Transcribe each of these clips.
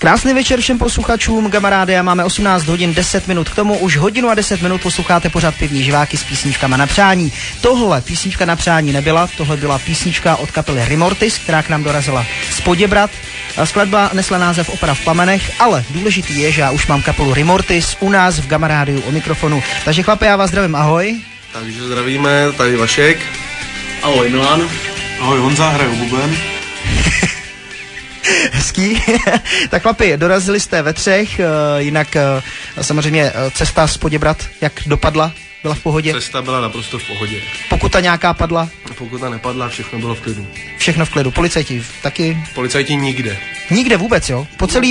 Krásný večer všem posluchačům Gamarádia, máme 18 hodin 10 minut, k tomu už hodinu a 10 minut posloucháte pořád Pivní živáky s písničkama na přání. Tohle písnička na přání nebyla, tohle byla písnička od kapely Rimortis, která k nám dorazila z Poděbrad. Skladba nesla název Opera v plamenech, ale důležitý je, že já už mám kapelu Rimortis u nás v Gamarádiu u mikrofonu. Takže chlapi, já vás zdravím, ahoj. Takže zdravíme, tady Vašek. Ahoj Milan. Ahoj Honza, hraju buben. Hezký. Tak chlapi, dorazili jste ve třech, jinak samozřejmě cesta z Poděbrad, jak dopadla? Byla v pohodě? Cesta byla naprosto v pohodě. Pokuta nějaká padla? Pokuta nepadla, všechno bylo v klidu. Všechno v klidu. Policajti taky? Policajti nikde. Nikde vůbec, jo?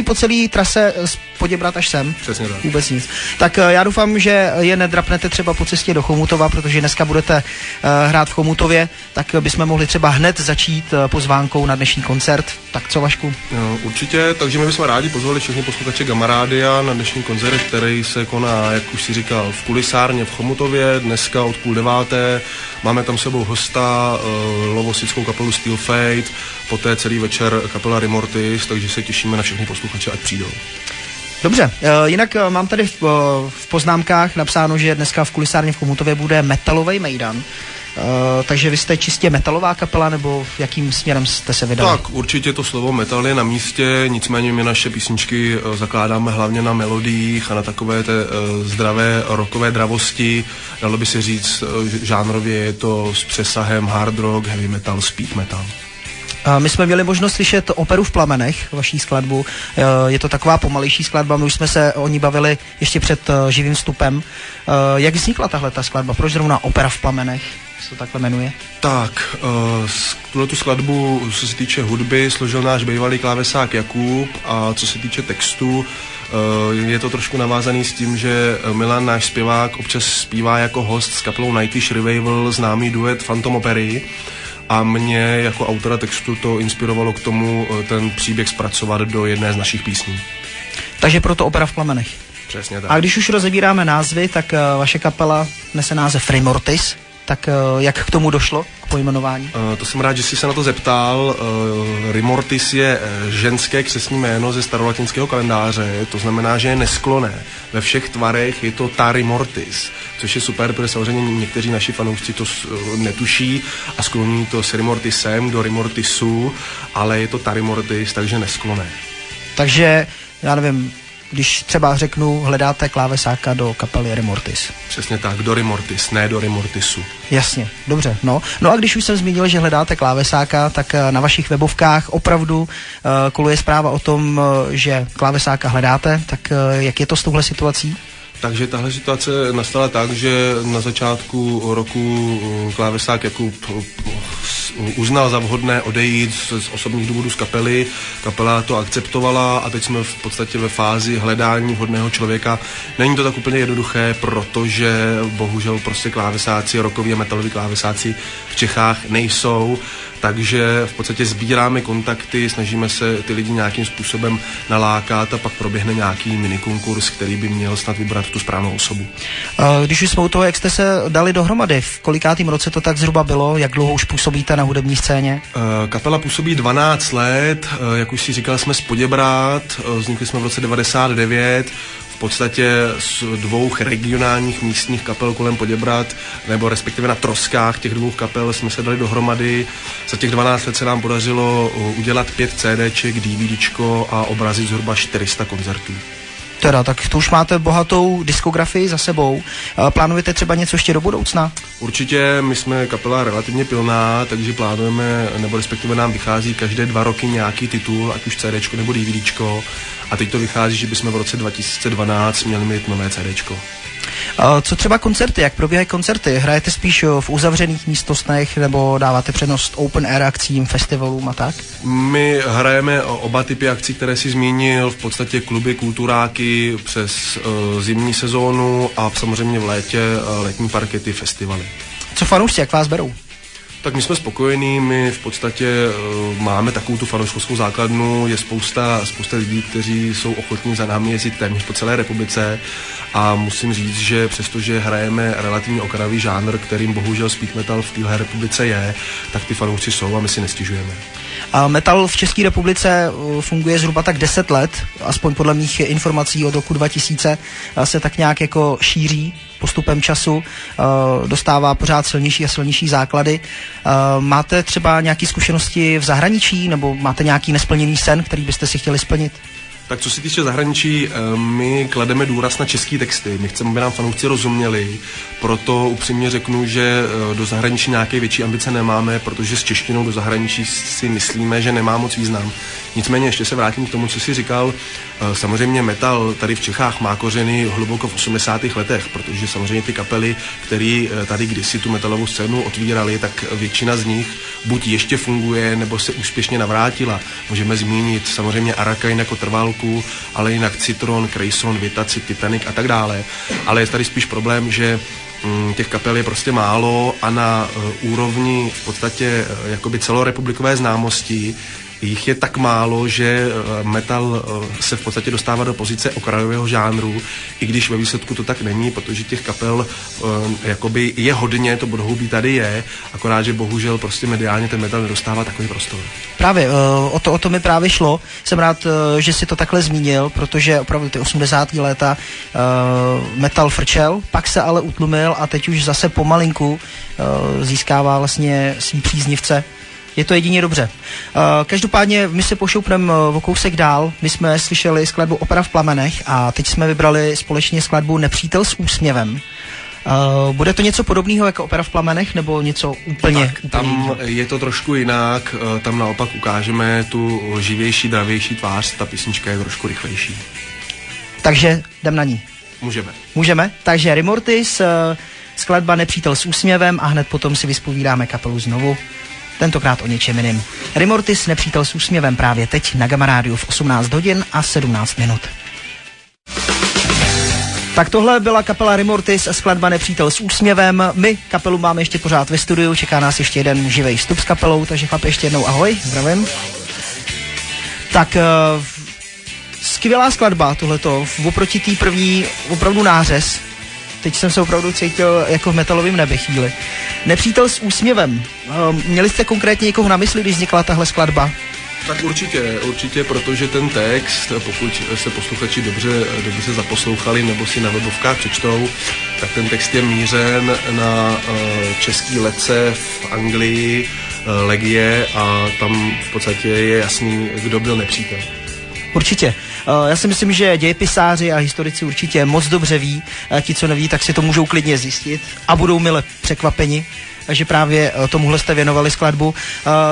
Po celý trase z Poděbrad až sem? Přesně tak. Vůbec nic. Tak já doufám, že je nedrapnete třeba po cestě do Chomutova, protože dneska budete hrát v Chomutově, tak bychom mohli třeba hned začít pozvánkou na dnešní koncert. Tak co, Vašku? No, určitě, takže my bychom rádi pozvali všechny posluchače Gamarádia na dnešní koncert, který se koná, jak už si říkal, v kulisárně v Chomutově, dneska od 8:30. Máme tam sebou hosta, lovosickou kapelu Steel Fate, poté celý večer kapela Rimortis, takže se těšíme na všechny posluchače, ať přijdou. Dobře, jinak mám tady v poznámkách napsáno, že dneska v kulisárně v Chomutově bude metalový mejdan. Takže vy jste čistě metalová kapela, nebo jakým směrem jste se vydali? Tak určitě to slovo metal je na místě, nicméně my naše písničky zakládáme hlavně na melodiích a na takové té zdravé rockové dravosti. Dalo by se říct, žánrově je to s přesahem hard rock, heavy metal, speed metal. My jsme měli možnost slyšet Operu v plamenech, vaší skladbu. Je to taková pomalejší skladba, my už jsme se o ní bavili ještě před živým vstupem. Jak vznikla tahle ta skladba? Proč zrovna Opera v plamenech se to takhle jmenuje? Tak, tuhletu skladbu, co se týče hudby, složil náš bývalý klávesák Jakub, a co se týče textu, je to trošku navázaný s tím, že Milan, náš zpěvák, občas zpívá jako host s kapelou Nightwish Revival známý duet Phantom Opery. A mě jako autora textu to inspirovalo k tomu ten příběh zpracovat do jedné z našich písní. Takže proto Opera v plamenech. Přesně tak. A když už rozebíráme názvy, tak vaše kapela nese název Rimortis. Tak jak k tomu došlo, k pojmenování? To jsem rád, že jsi se na to zeptal. Rimortis je ženské křestní jméno ze starolatinského kalendáře, to znamená, že je neskloné. Ve všech tvarech je to ta Rimortis, což je super, protože samozřejmě někteří naši fanoušci to netuší a skloní to s Rimortisem do Rimortisu, ale je to ta Rimortis, takže neskloné. Takže, já nevím, když třeba řeknu, hledáte klávesáka do kapely Rimortis. Přesně tak, do Rimortis, ne do Rimortisu. Jasně, dobře. No a když už jsem zmínil, že hledáte klávesáka, tak na vašich webovkách opravdu koluje zpráva o tom, že klávesáka hledáte, tak jak je to s touhle situací? Takže tahle situace nastala tak, že na začátku roku klávesák Jakub uznal za vhodné odejít z osobních důvodů z kapely. Kapela to akceptovala a teď jsme v podstatě ve fázi hledání vhodného člověka. Není to tak úplně jednoduché, protože bohužel prostě klávesáci, rockoví a metaloví klávesáci v Čechách nejsou. Takže v podstatě sbíráme kontakty, snažíme se ty lidi nějakým způsobem nalákat a pak proběhne nějaký minikonkurs, který by měl snad vybrat tu správnou osobu. Když už jsme u toho, jak jste se dali dohromady, v kolikátým roce to tak zhruba bylo, jak dlouho už působíte na hudební scéně? Kapela působí 12 let, jak už si říkal, jsme z Poděbrad, vznikli jsme v roce 99, v podstatě z dvou regionálních místních kapel kolem Poděbrad, nebo respektive na troskách těch dvou kapel jsme se dali dohromady. Za těch 12 let se nám podařilo udělat 5 CDček, DVDčko a obrazit zhruba 400 koncertů. Teda, tak to už máte bohatou diskografii za sebou. Plánujete třeba něco ještě do budoucna? Určitě, my jsme kapela relativně pilná, takže plánujeme, nebo respektive nám vychází každé 2 roky nějaký titul, ať už CDčko nebo DVDčko. A teď to vychází, že bychom v roce 2012 měli mít nové CDčko. Co třeba koncerty? Jak probíhají koncerty? Hrajete spíš v uzavřených místnostech nebo dáváte přednost open air akcím, festivalům a tak? My hrajeme oba typy akcí, které si zmínil, v podstatě kluby, kulturáky přes zimní sezónu a samozřejmě v létě letní parkety, festivaly. Co fanoušci, jak vás berou? Tak my jsme spokojení, my v podstatě máme takovou tu fanouškovskou základnu, je spousta lidí, kteří jsou ochotní za námi jezdit téměř po celé republice a musím říct, že přestože hrajeme relativně okrajový žánr, kterým bohužel speed metal v téhle republice je, tak ty fanoušci jsou a my si nestěžujeme. A metal v České republice funguje zhruba tak 10 let, aspoň podle mých informací od roku 2000 se tak nějak jako šíří postupem času, dostává pořád silnější a silnější základy. Máte třeba nějaké zkušenosti v zahraničí nebo máte nějaký nesplněný sen, který byste si chtěli splnit? Tak co se týče zahraničí, my klademe důraz na český texty. My chceme, aby nám fanoušci rozuměli, proto upřímně řeknu, že do zahraničí nějaké větší ambice nemáme, protože s češtinou do zahraničí si myslíme, že nemá moc význam. Nicméně ještě se vrátím k tomu, co jsi říkal. Samozřejmě metal tady v Čechách má kořeny hluboko v 80. letech, protože samozřejmě ty kapely, které tady kdysi tu metalovou scénu otvíraly, tak většina z nich buď ještě funguje, nebo se úspěšně navrátila. Můžeme zmínit samozřejmě Arakain jako trvalku, ale jinak Citron, Creyson, Vitacit, Titanic a tak dále. Ale je tady spíš problém, že těch kapel je prostě málo a na úrovni v podstatě jakoby celorepublikové známosti jich je tak málo, že metal se v podstatě dostává do pozice okrajového žánru, i když ve výsledku to tak není, protože těch kapel jakoby je hodně, to podhoubí tady je, akorát, že bohužel prostě mediálně ten metal nedostává takový prostor. Právě, o to mi právě šlo. Jsem rád, že si to takhle zmínil, protože opravdu ty 80. léta metal frčel, pak se ale utlumil a teď už zase pomalinku získává vlastně svý příznivce. Je to jedině dobře. Každopádně my se pošoupneme o kousek dál. My jsme slyšeli skladbu Opera v plamenech a teď jsme vybrali společně skladbu Nepřítel s úsměvem. Bude to něco podobného jako Opera v plamenech nebo něco úplně tam je to trošku jinak. Tam naopak ukážeme tu živější, dravější tvář. Ta písnička je trošku rychlejší. Takže jdem na ní. Můžeme? Takže Rimortis, skladba Nepřítel s úsměvem a hned potom si vyspovídáme kapelu znovu. Tentokrát o něčem jiným. Rimortis, Nepřítel s úsměvem právě teď na Gamma Rádiu v 18 hodin a 17 minut. Tak tohle byla kapela Rimortis a skladba Nepřítel s úsměvem. My kapelu máme ještě pořád ve studiu, čeká nás ještě jeden živej vstup s kapelou, takže chlapi ještě jednou ahoj, zdravím. Tak skvělá skladba tohleto, oproti té první opravdu nářez. Teď jsem se opravdu cítil jako v metalovém nebi chvíli. Nepřítel s úsměvem. Měli jste konkrétně někoho na mysli, když vznikla tahle skladba? Tak určitě, protože ten text, pokud se posluchači dobře zaposlouchali nebo si na webovkách přečtou, tak ten text je mířen na český letce v Anglii, Legie, a tam v podstatě je jasný, kdo byl nepřítel. Určitě. Já si myslím, že dějepisáři a historici určitě moc dobře ví. Ti, co neví, tak si to můžou klidně zjistit a budou mile překvapeni, že právě tomuhle jste věnovali skladbu.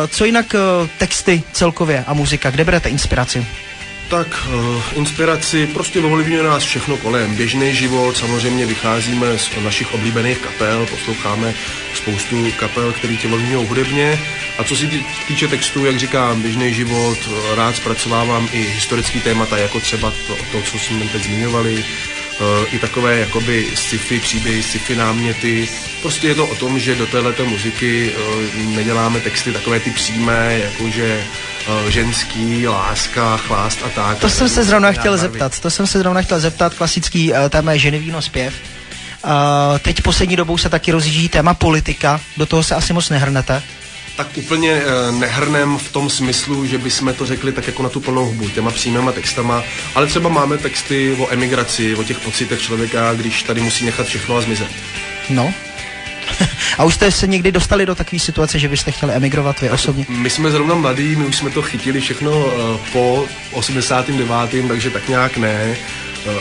Co jinak texty celkově a muzika? Kde berete inspiraci? Tak inspiraci prostě ovlivňuje nás všechno kolem. Běžný život, samozřejmě vycházíme z našich oblíbených kapel, posloucháme spoustu kapel, které tě ovlivňují hudebně. A co se týče textů, jak říkám, běžný život, rád zpracovávám i historický témata, jako třeba to co jsme teď zmiňovali, i takové jakoby sci-fi příběhy, sci-fi náměty. Prostě je to o tom, že do téhleté muziky neděláme texty takové ty přímé, jakože ženský, láska, chlást a tak. To jsem se zrovna chtěl zeptat, klasický téma je ženy, víno, zpěv. Teď poslední dobou se taky rozjíždí téma politika, do toho se asi moc nehrnete. Tak úplně nehrnem v tom smyslu, že bychom to řekli tak jako na tu plnou hubu, těma přímýma textama, ale třeba máme texty o emigraci, o těch pocitech člověka, když tady musí nechat všechno a zmizet. No. A už jste se někdy dostali do takové situace, že byste chtěli emigrovat vy osobně? My jsme zrovna mladí, my už jsme to chytili všechno po 89., takže tak nějak ne.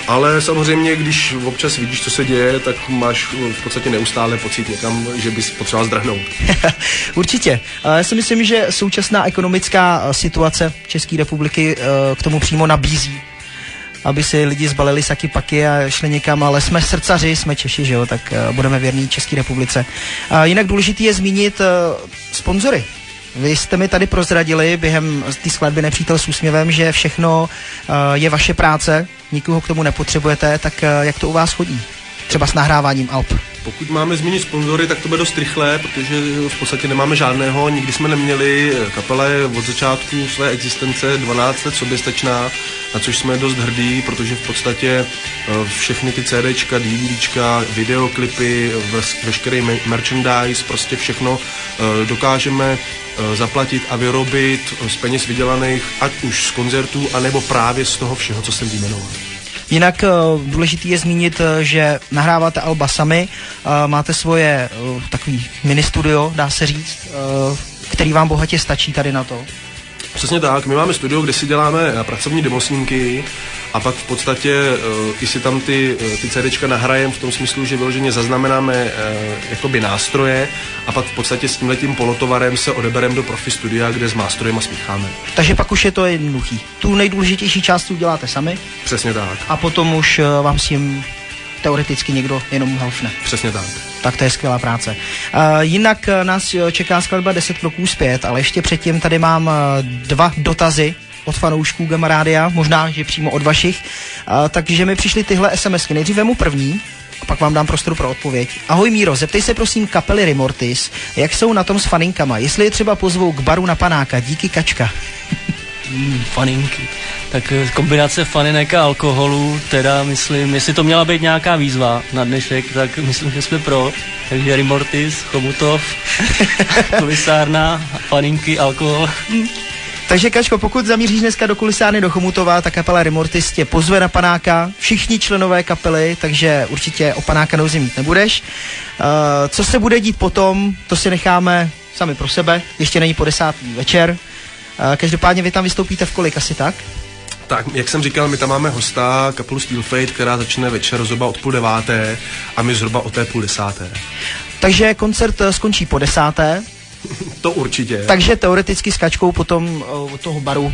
Ale samozřejmě, když občas vidíš, co se děje, tak máš v podstatě neustále pocit někam, že bys potřeboval zdrhnout. Určitě. Já si myslím, že současná ekonomická situace České republiky k tomu přímo nabízí, aby si lidi zbalili saky paky a šli někam, ale jsme srdcaři, jsme Češi, že jo, tak budeme věrní České republice. Jinak důležitý je zmínit sponzory. Vy jste mi tady prozradili během té skladby Nepřítel s úsměvem, že všechno je vaše práce, nikoho k tomu nepotřebujete, tak jak to u vás chodí? Třeba s nahráváním alb? Pokud máme změnit sponzory, tak to bude dost rychlé, protože v podstatě nemáme žádného, nikdy jsme neměli. Kapela je od začátku své existence 12 let soběstačná, na což jsme dost hrdí, protože v podstatě všechny ty CDčka, DVDčka, videoklipy, veškerý merchandise, prostě všechno dokážeme zaplatit a vyrobit z peněz vydělaných, ať už z koncertů, anebo právě z toho všeho, co jsem vyjmenoval. Jinak důležitý je zmínit, že nahráváte alba sami, máte svoje takový mini studio, dá se říct, který vám bohatě stačí tady na to. Přesně tak, my máme studio, kde si děláme pracovní demosnímky a pak v podstatě i si tam ty CDčka nahrajeme v tom smyslu, že vyloženě zaznamenáme jakoby nástroje a pak v podstatě s tímhletím polotovarem se odebereme do profi studia, kde s nástrojem smícháme. Takže pak už je to jednoduchý. Tu nejdůležitější část uděláte sami. Přesně tak. A potom už vám s tím teoreticky někdo jenom helfne. Přesně tak. Tak to je skvělá práce. Jinak nás čeká skladba 10 kroků zpět, ale ještě předtím tady mám 2 dotazy od fanoušků Gamma Rádia, možná, že přímo od vašich. Takže mi přišly tyhle SMSky. Nejdřív vemu první, a pak vám dám prostor pro odpověď. Ahoj Míro, zeptej se prosím kapely Rimortis, jak jsou na tom s faninkama, jestli je třeba pozvou k baru na panáka, díky Kačka. Faninky. Tak kombinace faninek a alkoholu, teda myslím, jestli to měla být nějaká výzva na dnešek, tak myslím, že jsme pro. Takže Rimortis, Chomutov, kulisárna, faninky, alkohol. Takže Kačko, pokud zamíříš dneska do kulisárny do Chomutova, tak kapela Rimortis tě pozve na panáka, všichni členové kapely, takže určitě o panáka nouzi mít nebudeš. Co se bude dít potom, to si necháme sami pro sebe, ještě není po 10. večer. Každopádně vy tam vystoupíte v kolik, asi tak? Tak, jak jsem říkal, my tam máme hosta, kapelu Steel Fate, která začne večer zhruba od 9:30 a my zhruba od 9:30. Takže koncert skončí po 10. To určitě. Takže teoreticky s Kačkou potom od toho baru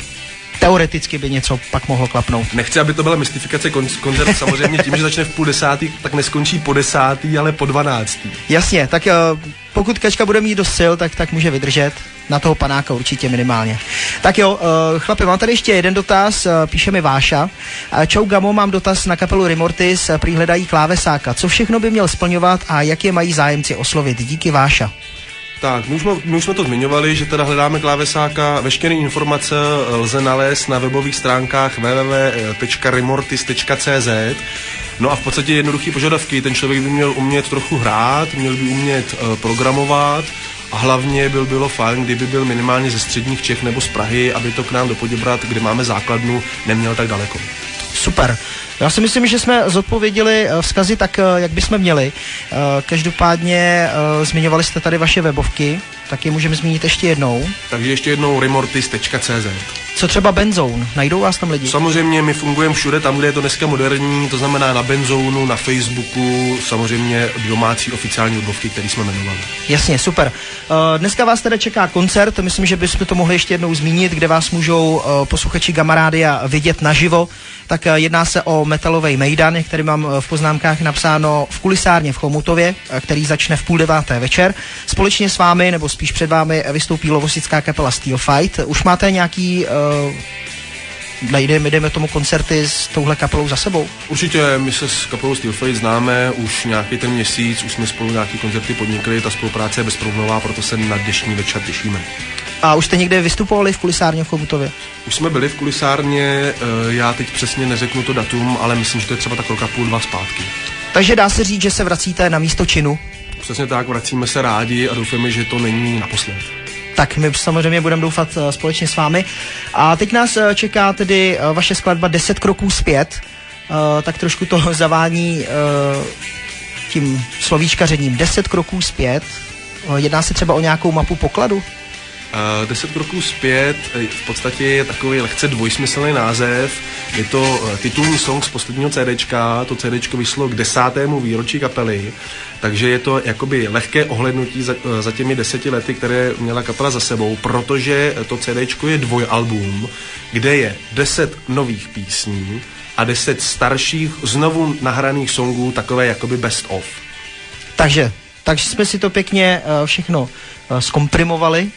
teoreticky by něco pak mohlo klapnout. Nechci, aby to byla mystifikace koncert, samozřejmě tím, že začne v 9:30, tak neskončí po 10., ale po 12. Jasně, tak pokud Kačka bude mít dost sil, tak může vydržet. Na toho panáka určitě minimálně. Tak jo, chlapi, mám tady ještě jeden dotaz, píše mi Váša. Čau Gamo, mám dotaz na kapelu Rimortis, prý hledají klávesáka. Co všechno by měl splňovat a jak je mají zájemci oslovit? Díky Váša. Tak, my už jsme to zmiňovali, že teda hledáme klávesáka. Veškeré informace lze nalézt na webových stránkách www.rimortis.cz. No a v podstatě jednoduchý požadavky. Ten člověk by měl umět trochu hrát, měl by umět programovat a hlavně bylo fajn, kdyby byl minimálně ze středních Čech nebo z Prahy, aby to k nám do Poděbrad, kde máme základnu, neměl tak daleko. Super. Já si myslím, že jsme zodpověděli vzkazy tak, jak bychom měli. Každopádně zmiňovali jste tady vaše webovky, tak je můžeme zmínit ještě jednou. Takže ještě jednou rimortis.cz. Co třeba Benzone? Najdou vás tam lidi? Samozřejmě my fungujeme všude tam, kde je to dneska moderní, to znamená na Benzonu, na Facebooku, samozřejmě domácí oficiální webovky, které jsme jmenovali. Jasně, super. Dneska vás teda čeká koncert, myslím, že bychom to mohli ještě jednou zmínit, kde vás můžou posluchači Gamma Rádia vidět naživo. Tak jedná se o metalový mejdan, který mám v poznámkách napsáno v kulisárně v Chomutově, který začne v 8:30 večer. Společně s vámi, nebo spíš před vámi, vystoupí lovosická kapela Steel Fight. Už máte nějaký, jdeme tomu koncerty s touhle kapelou za sebou? Určitě, my se s kapelou Steel Fight známe už nějaký ten měsíc, už jsme spolu nějaký koncerty podnikli, ta spolupráce je bezproblémová, proto se na dnešní večer těšíme. A už jste někde vystupovali v kulisárně v Chomutově? Už jsme byli v kulisárně, já teď přesně neřeknu to datum, ale myslím, že to je třeba tak roka půl, 2 zpátky. Takže dá se říct, že se vracíte na místo činu? Přesně tak, vracíme se rádi a doufáme, že to není naposled. Tak my samozřejmě budeme doufat společně s vámi. A teď nás čeká tedy vaše skladba 10 kroků zpět. Tak trošku to zavání tím slovíčkařením 10 kroků zpět. Jedná se třeba o nějakou mapu pokladu? 10 kroků zpět v podstatě je takový lehce dvojsmyslný název. Je to titulní song z posledního CDčka. To CDčko vyšlo k 10. výročí kapely, takže je to jakoby lehké ohlednutí za těmi 10 lety, které měla kapela za sebou, protože to CDčko je dvojalbum, kde je 10 nových písní a 10 starších znovu nahraných songů, takové jakoby best of. Takže jsme si to pěkně všechno zkomprimovali,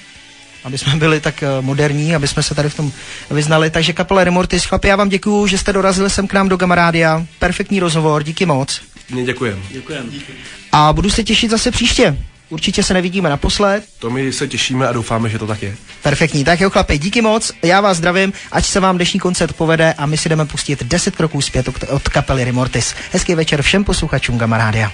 aby jsme byli tak moderní, aby jsme se tady v tom vyznali. Takže kapela Rimortis, chlapi, já vám děkuju, že jste dorazili sem k nám do Gamma Rádia. Perfektní rozhovor, díky moc. Děkujem. Děkujem. A budu se těšit zase příště. Určitě se nevidíme naposled. To my se těšíme a doufáme, že to tak je. Perfektní, tak jo chlapi, díky moc, já vás zdravím, ať se vám dnešní koncert povede a my si jdeme pustit 10 kroků zpět od kapely Rimortis. Hezký večer všem posluchačům Gamma Rádia.